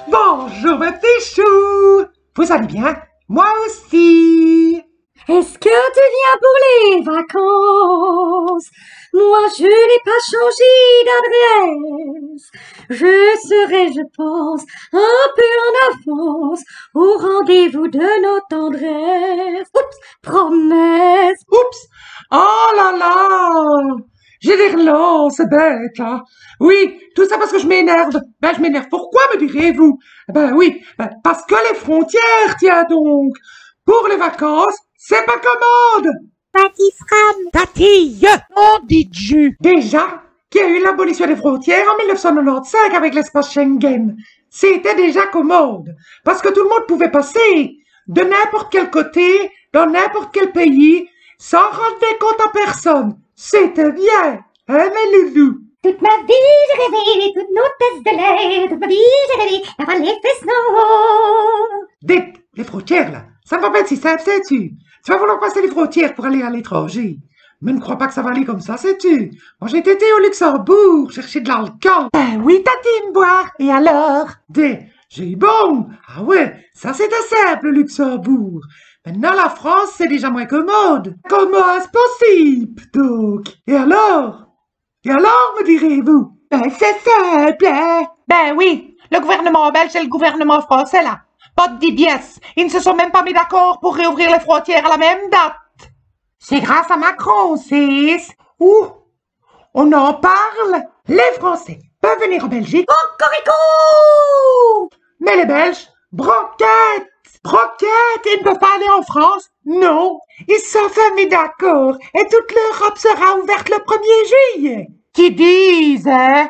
Bonjour mes petits choux. Vous allez bien? Moi aussi. Est-ce que tu viens pour les vacances? Moi, je n'ai pas changé d'adresse. Je serai, je pense, un peu en avance au rendez-vous de nos tendresses. Oups, promesse. Oups. Oh là là. J'ai des relances, c'est bête, hein. Oui, tout ça parce que je m'énerve. Je m'énerve. Pourquoi me direz-vous? Oui, parce que les frontières, tiens donc. Pour les vacances, c'est pas commode. Tatille, on dit Dieu. Déjà, qu'il y a eu l'abolition des frontières en 1995 avec l'espace Schengen. C'était déjà commode. Parce que tout le monde pouvait passer de n'importe quel côté, dans n'importe quel pays, sans rendre compte à personne. C'était bien, hein, mes loulous? Toute ma vie, j'ai rêvé toutes nos tests de l'air. Toute ma vie, j'ai rêvé d'avoir les fesses noires. Dites, les frontières, là, ça ne va pas être si simple, sais-tu? Tu vas vouloir passer les frontières pour aller à l'étranger. Mais ne crois pas que ça va aller comme ça, sais-tu? Moi, j'ai été au Luxembourg chercher de l'alcool. Oui, tatine, boire. Et alors? J'ai eu bon. Ah ouais, ça c'était simple, le Luxembourg. Maintenant, la France, c'est déjà moins commode. Comment est-ce possible, donc? Et alors? Et alors, me direz-vous? C'est simple, hein? Oui, le gouvernement belge et le gouvernement français, là. Pas de DBS. Ils ne se sont même pas mis d'accord pour réouvrir les frontières à la même date. C'est grâce à Macron, c'est... Ouh, on en parle. Les Français peuvent venir en Belgique. Cocorico! Mais les Belges, broquette! Broquette, ils ne peuvent pas aller en France? Non, ils se sont mis d'accord et toute l'Europe sera ouverte le 1er juillet. Qui disent, hein?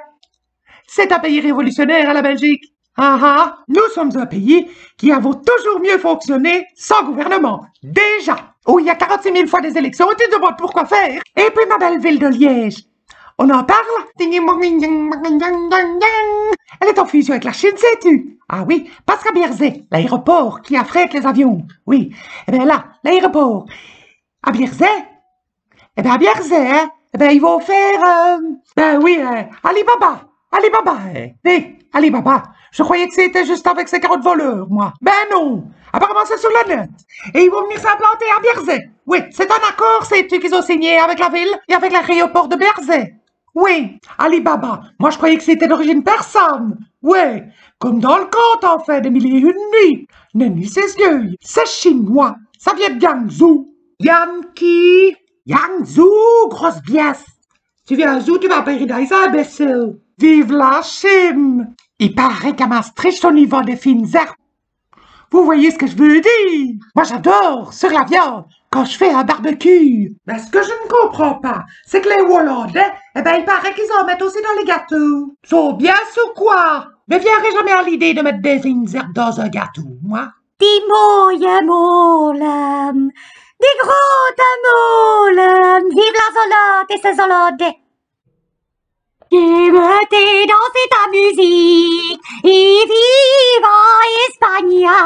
C'est un pays révolutionnaire, à la Belgique. Nous sommes un pays qui avons toujours mieux fonctionné sans gouvernement. Déjà, où il y a 46 000 fois des élections, tu te demandes pourquoi faire. Et puis ma belle ville de Liège. On en parle? Elle est en fusion avec la Chine, sais-tu? Ah oui, parce qu'à Bierzet, l'aéroport qui affrète les avions. Oui, là, l'aéroport. À Bierzet? À Bierzet, hein? Ils vont faire... Alibaba. Alibaba. Je croyais que c'était juste avec ces carottes voleurs, moi. Non. Apparemment, c'est sur le net. Et ils vont venir s'implanter à Bierzet. Oui, c'est un accord, sais-tu, qu'ils ont signé avec la ville et avec l'aéroport de Bierzet. Oui, Alibaba. Moi, je croyais que c'était d'origine persane. Oui, comme dans le conte, en fait, de Mille et une nuits. Nenni ses yeux. C'est chinois. Ça vient de Yangzhou. Yankee. Yangzhou, grosse biesse. Tu viens à Zou, tu vas à Paradise, imbécile. Vive la Chine. Il paraît qu'à Maastricht, on y vend des fines herbes. Vous voyez ce que je veux dire? Moi, j'adore, sur la viande, quand je fais un barbecue. Mais ce que je ne comprends pas, c'est que les Hollandais, il paraît qu'ils en mettent aussi dans les gâteaux. Ils sont bien sous quoi? Ne viendrai jamais à l'idée de mettre des fines herbes dans un gâteau, moi. Die mooie molen, die grote molen, vive la Zolotte et ses Hollandais. Mettez danser ta musique et viva Espagna.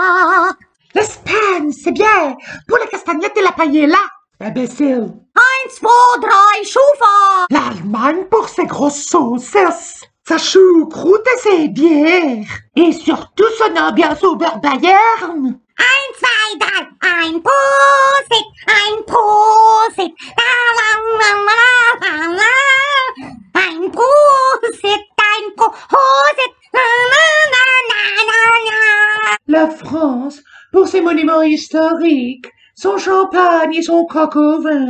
L'Espagne, c'est bien, pour les castagnettes et la paella. Imbécile. 1, 2, 3, Schufa. L'Allemagne pour ses grosses saucisses, sa choucroute et ses bières. Et surtout son ambiance au beurre Bayern. 1, 2, 3, ein Prosit, ein Prosit. Ein Prosit, ein Prosit. La France, pour ses monuments historiques, son champagne et son croque au vin.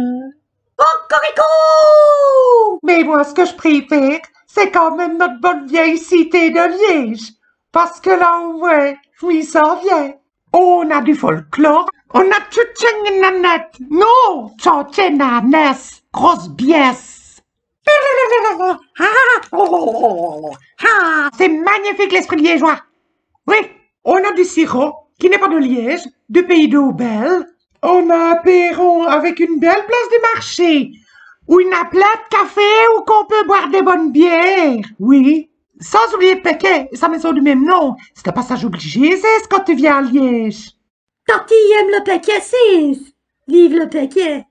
Cocorico! Mais moi, ce que je préfère, c'est quand même notre bonne vieille cité de Liège. Parce que là, ouais, je m'y sens bien. On a du folklore, on a tchutchenananet, non, tchotchenanes, grosse biesse. C'est magnifique l'esprit liégeois. Oui, on a du sirop, qui n'est pas de Liège, du pays d'eau belle. On a un perron avec une belle place du marché, où il y a plein de café où qu'on peut boire des bonnes bières. Oui, sans oublier Péquet, sa maison du même nom. C'est un passage obligé, c'est quand tu viens à Liège. Tati aime le paquet 6. Vive le paquet.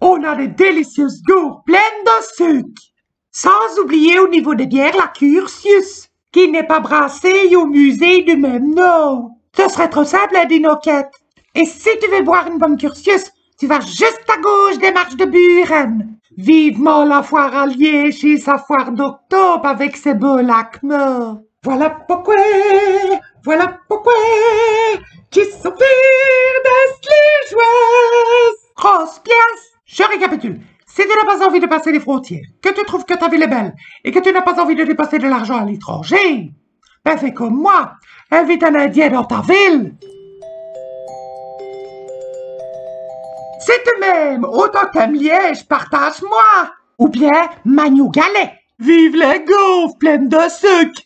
On a des délicieuses gourdes pleines de sucre. Sans oublier au niveau des bières, la Curtius. qui n'est pas brassé au musée du même nom. Ce serait trop simple, la dinoquette. Et si tu veux boire une bonne Curtius, tu vas juste à gauche des marches de Buren. Vivement la foire à Liège et sa foire d'octobre avec ses beaux lacs morts. Voilà pourquoi tu souffres des liégeoises. Grosse pièce. Je récapitule. Si tu n'as pas envie de passer les frontières, que tu trouves que ta ville est belle et que tu n'as pas envie de dépenser de l'argent à l'étranger, ben fais comme moi. Invite un Indien dans ta ville. Si tu m'aimes autant que t'aimes Liège, partage-moi. Ou bien, Magnou Galet. Vive les gaufres pleines de sucre.